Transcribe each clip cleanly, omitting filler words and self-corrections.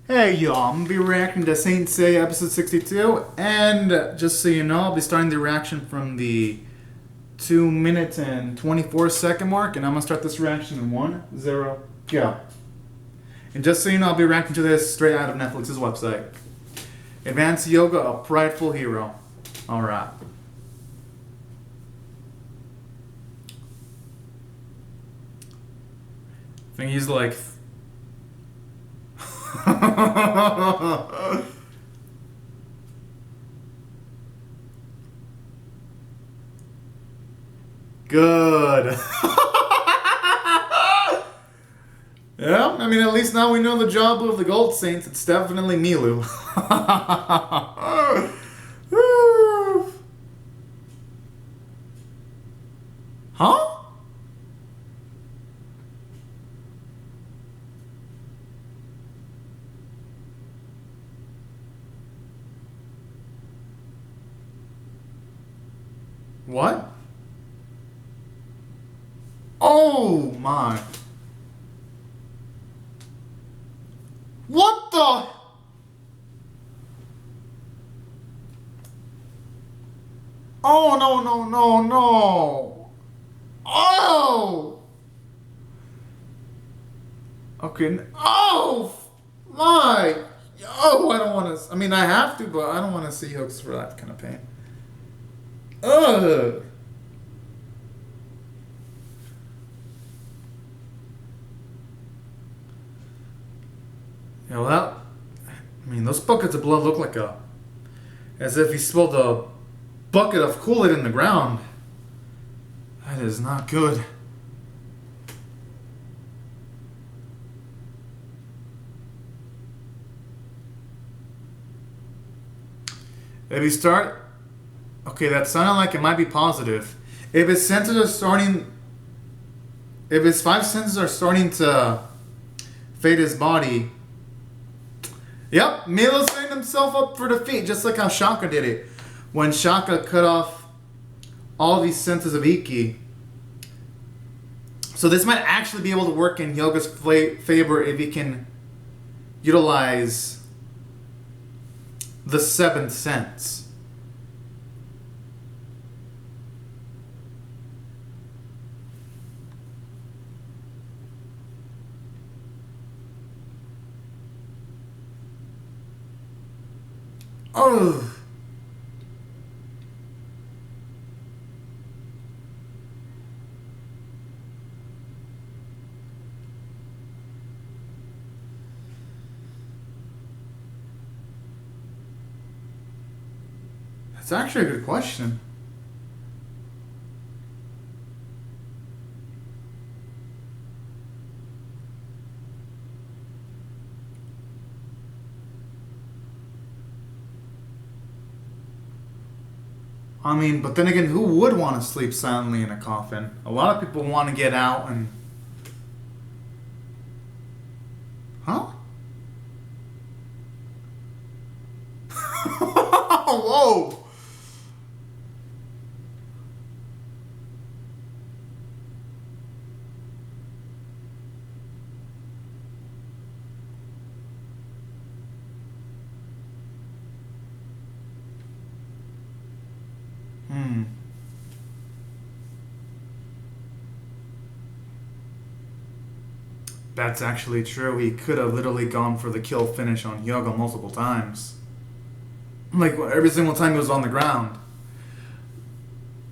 Hey y'all, I'm gonna be reacting to Saint Seiya episode 62, and just so you know, I'll be starting the reaction from the 2 minutes and 24-second mark, and I'm gonna start this reaction in 1-0 go. And just so you know, I'll be reacting to this straight out of Netflix's website. Advanced Yoga, a prideful hero. Alright. I think he's like. Good. Yeah, I mean, at least now we know the job of the Gold Saints. It's definitely Milu. Huh? What? Oh my. What the? Oh, no, no, no, no. Oh! Okay. Oh! My! Oh, I don't want to. I mean, I have to, but I don't want to see hooks for that kind of pain. Ugh! Yeah, well, I mean, those buckets of blood look like as if he spilled a bucket of Kool-Aid in the ground. That is not good. If you start, okay, that sounded like it might be positive. If his senses are starting, if his 5 senses are starting to fade his body, yep, Milo's setting himself up for defeat, just like how Shaka did it. When Shaka cut off all these senses of Iki. So this might actually be able to work in Yoga's favor if he can utilize the 7th sense. Oh. That's actually a good question. I mean, but then again, who would want to sleep silently in a coffin? A lot of people want to get out and... Huh? Whoa! Hmm. That's actually true. He could have literally gone for the kill finish on Hyoga multiple times. Like, every single time he was on the ground.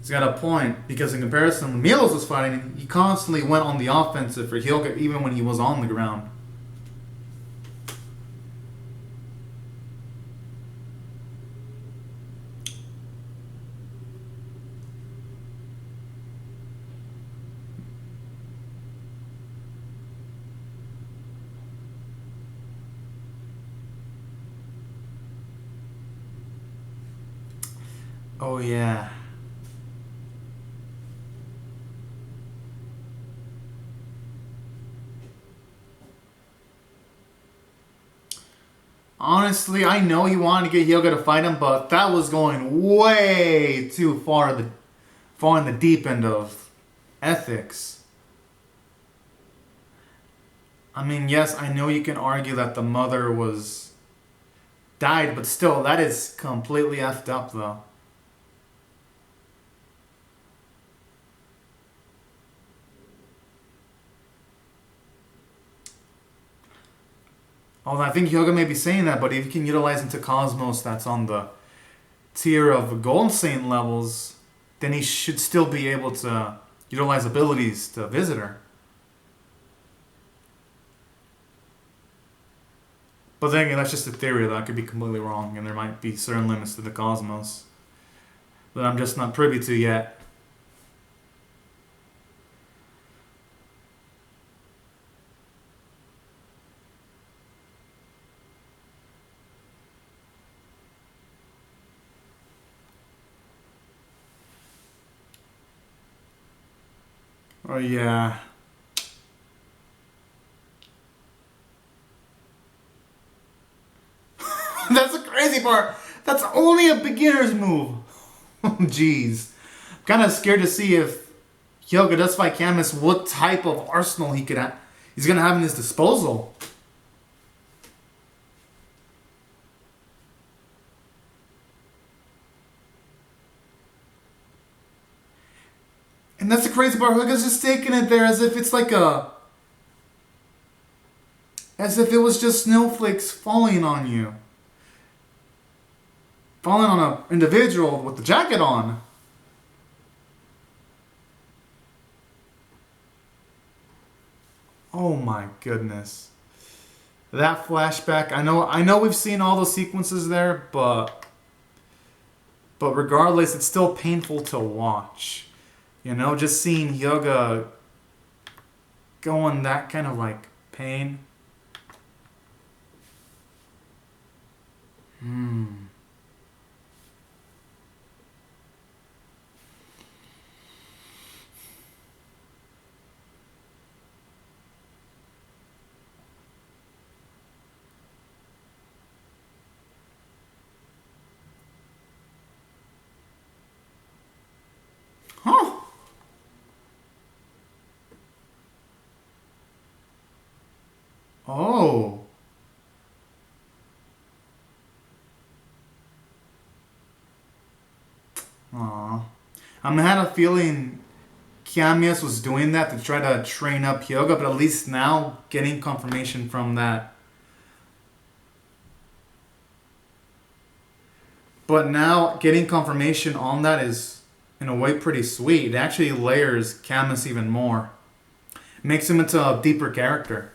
He's got a point, because in comparison, when Milos was fighting, he constantly went on the offensive for Hyoga even when he was on the ground. Oh yeah. Honestly, I know he wanted to get Hyoga to fight him, but that was going way too far in the deep end of ethics. I mean, yes, I know you can argue that the mother was died, but still, that is completely effed up, though. Although I think Hyoga may be saying that, but if you can utilize into Cosmos that's on the tier of Gold Saint levels, then he should still be able to utilize abilities to visit her. But then again, that's just a theory, though. I could be completely wrong, and there might be certain limits to the Cosmos that I'm just not privy to yet. Oh, yeah. That's the crazy part. That's only a beginner's move. Jeez. I'm kind of scared to see if Hyoga does fight Camus, what type of arsenal he's going to have in his disposal. And that's the crazy part. Hyoga's just taking it there as if it's like as if it was just snowflakes falling on you. Falling on an individual with the jacket on. Oh my goodness. That flashback, I know we've seen all those sequences there, but regardless, it's still painful to watch. You know, just seeing Hyoga go in that kind of like pain. Huh. Oh. Aw. I had a feeling Kiamias was doing that to try to train up Hyoga, but at least now getting confirmation from that. But now getting confirmation on that is, in a way, pretty sweet. It actually layers Camus even more. Makes him into a deeper character.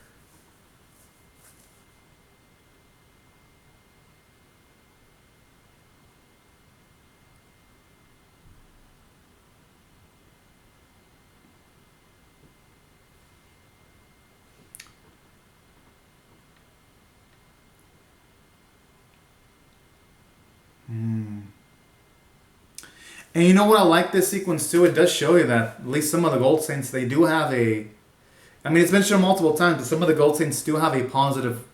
And you know what I like this sequence too? It does show you that at least some of the Gold Saints, they do have a... I mean, it's been shown multiple times, but some of the Gold Saints do have a positive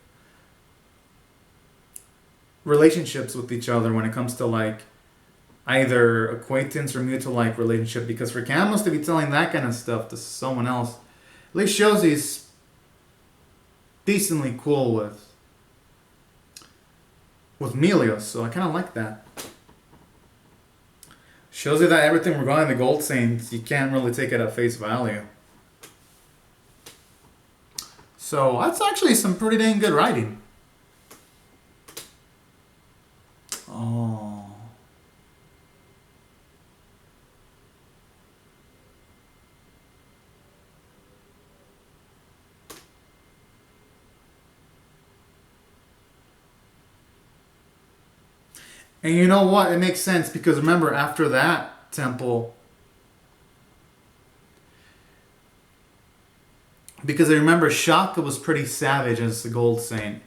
relationships with each other when it comes to like either acquaintance or mutual like relationship. Because for Camus to be telling that kind of stuff to someone else, at least shows he's decently cool with Melios. So I kind of like that. Shows you that everything regarding the Gold Saints, you can't really take it at face value. So that's actually some pretty dang good writing. Oh. And you know what? It makes sense because remember, after that temple, because I remember Shaka was pretty savage as the Gold Saint,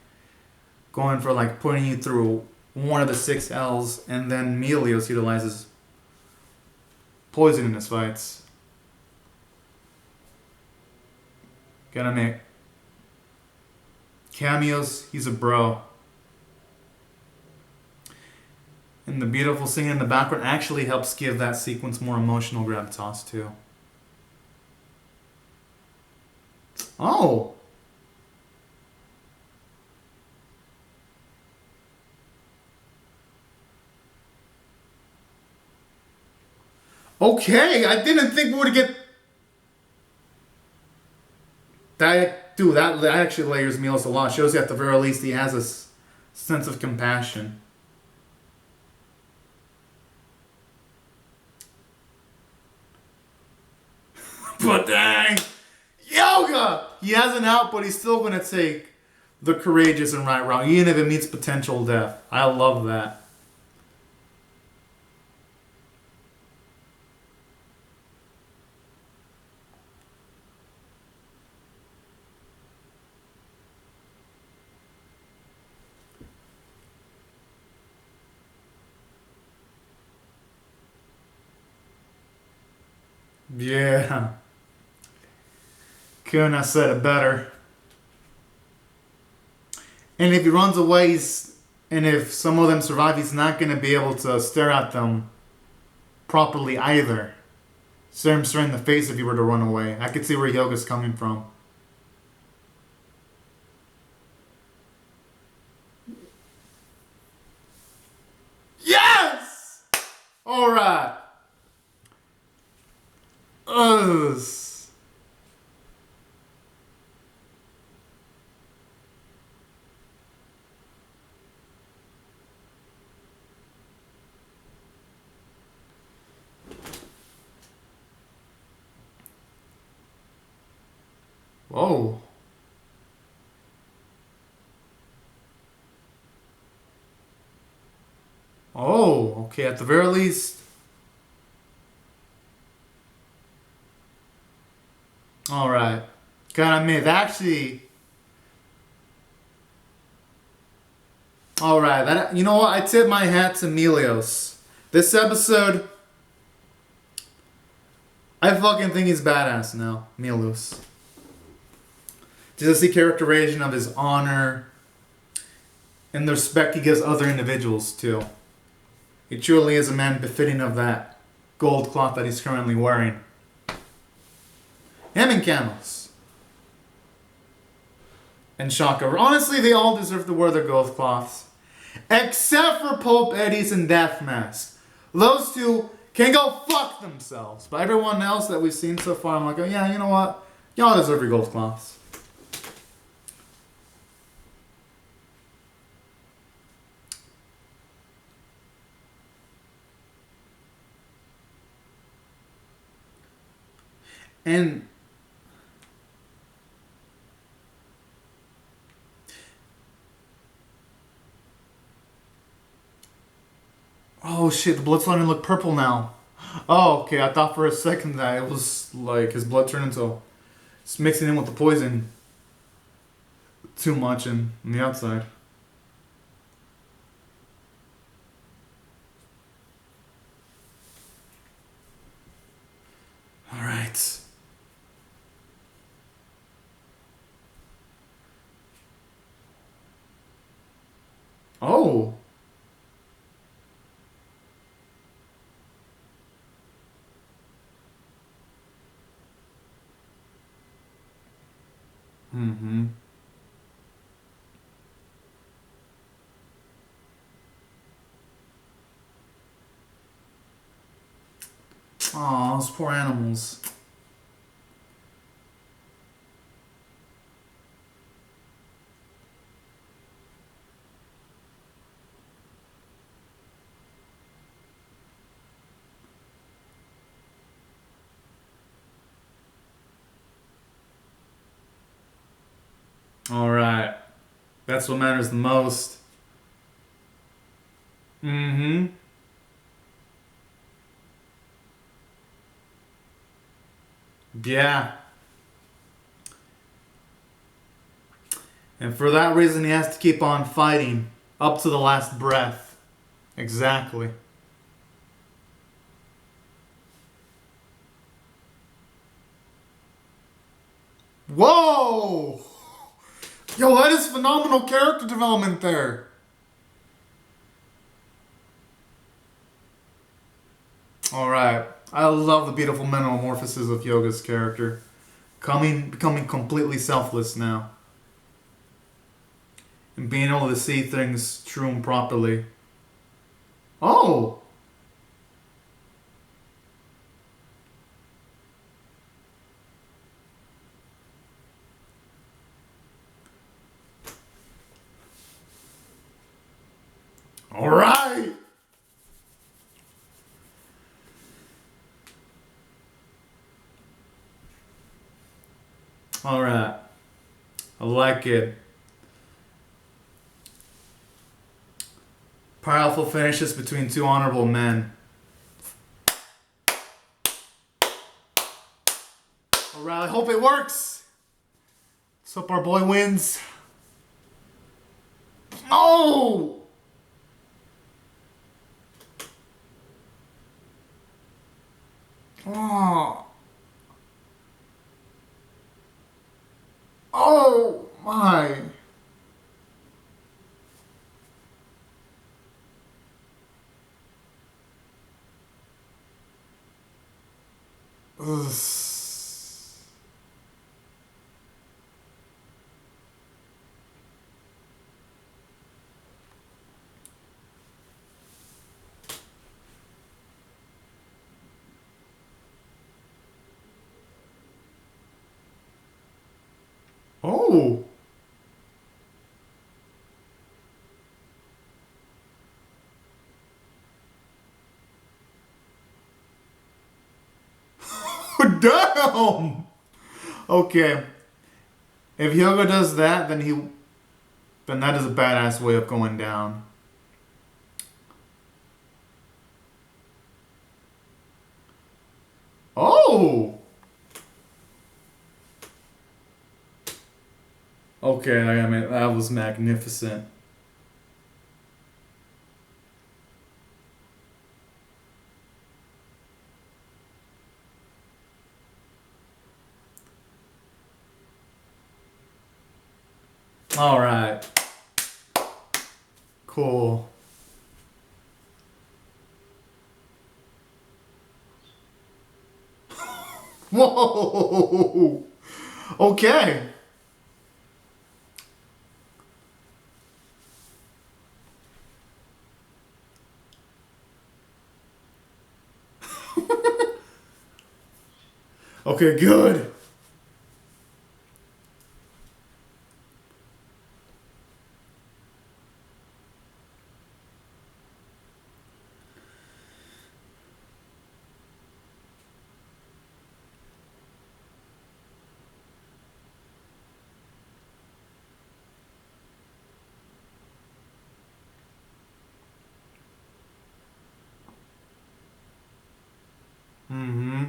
going for like putting you through one of the 6 L's, and then Melios utilizes poison in his fights. Gotta make cameos. He's a bro. And the beautiful singing in the background actually helps give that sequence more emotional gravitas too. Oh! Okay, I didn't think we would get that. Dude, that actually layers Milos a lot. Shows you at the very least he has a sense of compassion. But dang, Yoga! He has an out, but he's still gonna take the courageous and right route, even if it means potential death. I love that. Yeah. Couldn't have said it better. And if he runs away, and if some of them survive, he's not going to be able to stare at them properly either. Stare him straight in the face if he were to run away. I could see where Yoga's coming from. Yes! Alright. Ugh. Whoa. Oh, okay, at the very least. Alright. Gotta admit, actually. Alright, that, you know what? I tip my hat to Melios. This episode, I fucking think he's badass now, Melios. Just the characterization of his honor and the respect he gives other individuals too. He truly is a man befitting of that gold cloth that he's currently wearing. Him and Camels. And Shaka. Honestly, they all deserve to wear their gold cloths. Except for Pope Eddie's and Death Mask. Those two can go fuck themselves. But everyone else that we've seen so far, I'm like, oh yeah, you know what? Y'all deserve your gold cloths. And oh shit, the blood's starting to look purple now. Oh, okay, I thought for a second that it was like his blood turned into it's mixing in with the poison too much on the outside. Alright. Oh. Mm-hmm. Aw, those poor animals. Alright. That's what matters the most. Mm-hmm. Yeah. And for that reason, he has to keep on fighting up to the last breath. Exactly. Whoa! Yo, that is phenomenal character development there. Alright. I love the beautiful metamorphosis of Yoga's character. Becoming completely selfless now. And being able to see things true and properly. Oh! All right. I like it. Powerful finishes between two honorable men. All right. I hope it works. Let's hope our boy wins. Oh! Oh. Oh my. Ugh. Oh. Damn. Okay. If Hyogo does that, then that is a badass way of going down. Oh. Okay, I mean that was magnificent. All right. Cool. Whoa. Okay. Okay, good. Mm-hmm.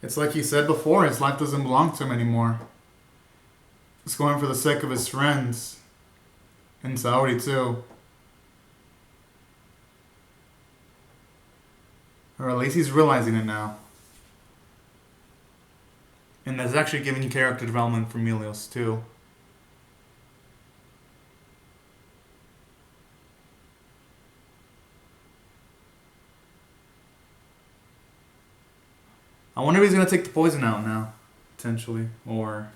It's like he said before, his life doesn't belong to him anymore. He's going for the sake of his friends. In Saudi too. Or at least he's realizing it now. And that's actually giving you character development for Melios too. I wonder if he's gonna take the poison out now. Potentially. Or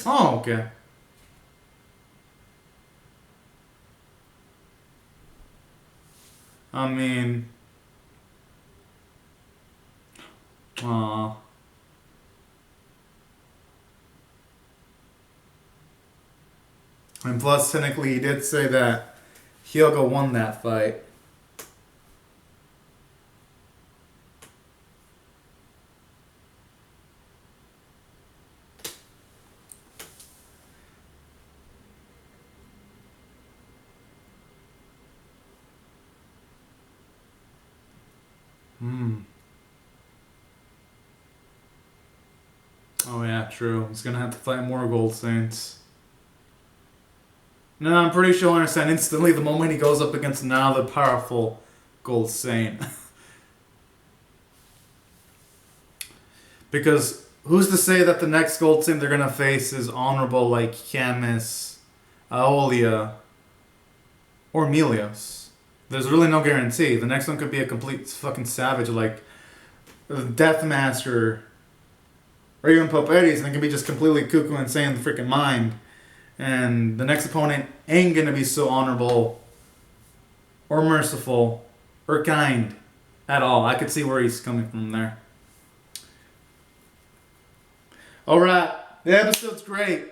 oh, okay. I mean, aw. And plus, technically, he did say that Hyogo won that fight. Hmm. Oh yeah, true. He's gonna have to fight more Gold Saints. No, I'm pretty sure he'll understand instantly the moment he goes up against now the powerful Gold Saint. Because who's to say that the next Gold Saint they're gonna face is honorable like Camus, Aolia, or Melios? There's really no guarantee. The next one could be a complete fucking savage like Deathmaster or even Poperis, and it can be just completely cuckoo insane in the freaking mind. And the next opponent ain't gonna be so honorable or merciful or kind at all. I could see where he's coming from there. Alright, the episode's great.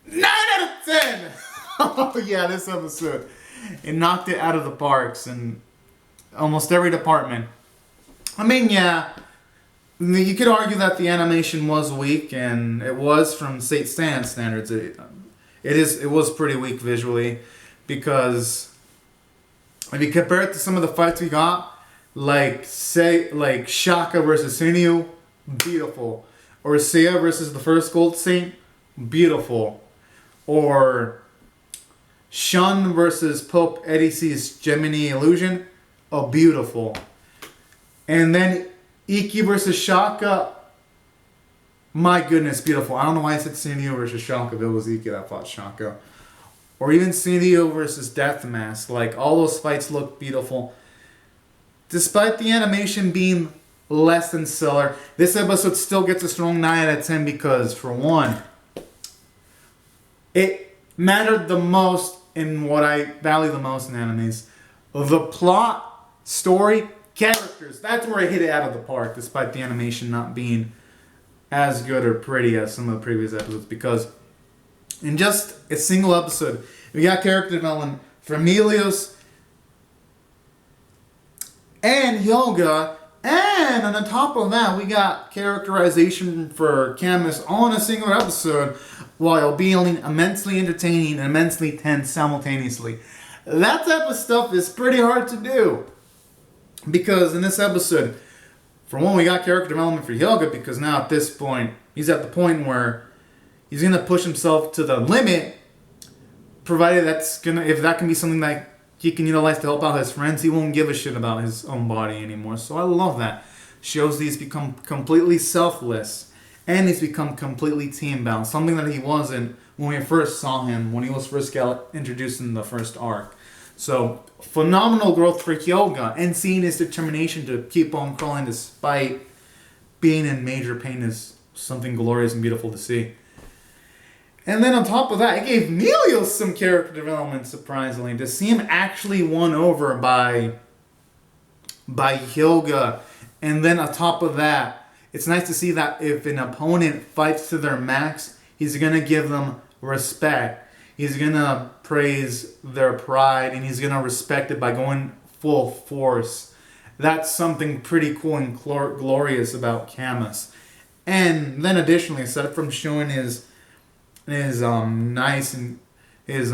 9 out of 10! Oh yeah, this episode. It knocked it out of the parks in almost every department. I mean, yeah, you could argue that the animation was weak, and it was from State standards. It was pretty weak visually, because if you compare it to some of the fights we got, like Shaka versus Sunyu, beautiful. Or Seiya versus the first Gold Saint, beautiful. Or Shun versus Pope Edici's Gemini Illusion, oh, beautiful. And then Iki versus Shaka, my goodness, beautiful. I don't know why I said Sunyu versus Shaka, but it was Iki that fought Shaka. Or even Sunyu versus Death Mask, like all those fights look beautiful. Despite the animation being less than stellar, this episode still gets a strong 9 out of 10 because, for one, it mattered the most in what I value the most in animes. The plot, story, characters. That's where I hit it out of the park, despite the animation not being as good or pretty as some of the previous episodes. Because in just a single episode, we got character development for Emilios and Hyoga. And on the top of that, we got characterization for Camus on a single episode, while being immensely entertaining and immensely tense simultaneously. That type of stuff is pretty hard to do. Because in this episode, for one, we got character development for Hyoga, because now at this point, he's at the point where he's going to push himself to the limit, provided if that can be something that he can utilize to help out his friends, he won't give a shit about his own body anymore. So I love that. Shows he's become completely selfless, and he's become completely team-bound. Something that he wasn't when we first saw him, when he was first introduced in the first arc. So, phenomenal growth for Hyoga, and seeing his determination to keep on crawling despite being in major pain is something glorious and beautiful to see. And then on top of that, it gave Emilios some character development, surprisingly. To see him actually won over by Hyoga. And then on top of that, it's nice to see that if an opponent fights to their max, he's going to give them respect. He's going to praise their pride, and he's going to respect it by going full force. That's something pretty cool and glorious about Camus. And then additionally, aside from showing his nice and his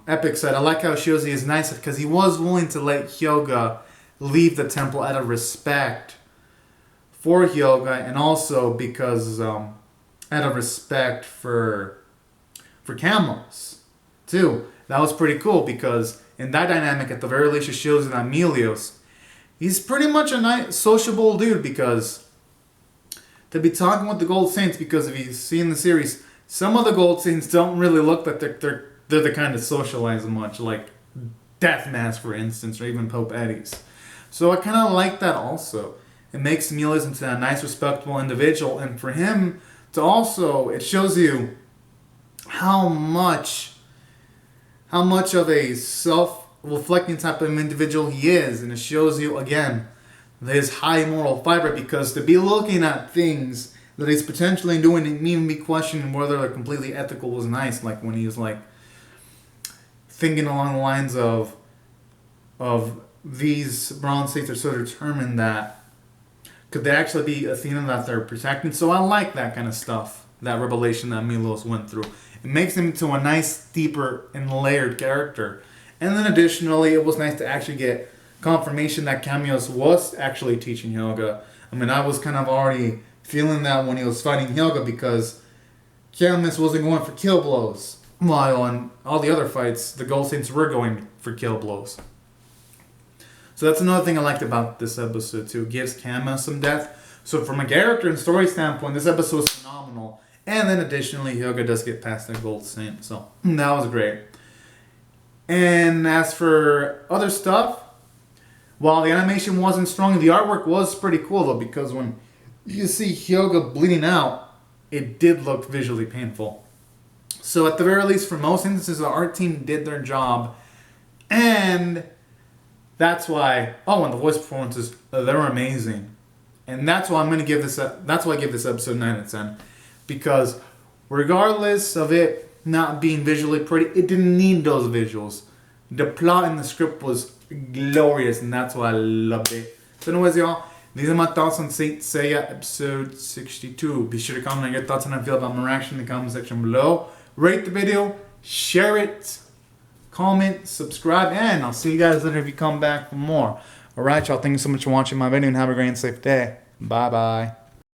epic side, I like how it shows he is nice because he was willing to let Hyoga leave the temple out of respect for Hyoga, and also because out of respect for Camus too. That was pretty cool, because in that dynamic, at the very least, it shows that Emilios, he's pretty much a nice, sociable dude, because to be talking with the Gold Saints, because if you see in the series, some of the Gold Saints don't really look like they're the kind of socialize much, like Death Mask, for instance, or even Pope Eddies. So I kind of like that also. It makes Emilios into a nice, respectable individual, and for him to also, it shows you how much of a self-reflecting type of individual he is, and it shows you, again, his high moral fiber, because to be looking at things that he's potentially doing and even be questioning whether they're completely ethical was nice, like when he was like thinking along the lines of these bronze states are so determined that could they actually be Athena that they're protecting. So I like that kind of stuff, that revelation that Milos went through. It makes him into a nice, deeper, and layered character. And then additionally, it was nice to actually get confirmation that Camus was actually teaching Hyoga. I mean, I was kind of already feeling that when he was fighting Hyoga, because Camus wasn't going for kill blows, while on all the other fights, the Gold Saints were going for kill blows. So that's another thing I liked about this episode too. It gives Camus some depth. So from a character and story standpoint, this episode was phenomenal. And then additionally, Hyoga does get past the Gold Saint, so that was great. And as for other stuff, while the animation wasn't strong, the artwork was pretty cool though, because when you see Hyoga bleeding out, it did look visually painful. So at the very least, for most instances, the art team did their job, and that's why. Oh, and the voice performances, they were amazing, and that's why I'm gonna give this. That's why I give this episode 9 out of 10. because regardless of it not being visually pretty, it didn't need those visuals. The plot and the script was glorious, and that's why I loved it. So anyways, y'all, these are my thoughts on Saint Seiya episode 62. Be sure to comment on your thoughts and how you feel about my reaction in the comment section below. Rate the video, share it, comment, subscribe, and I'll see you guys later if you come back for more. Alright, y'all, thank you so much for watching my video, and have a great and safe day. Bye-bye.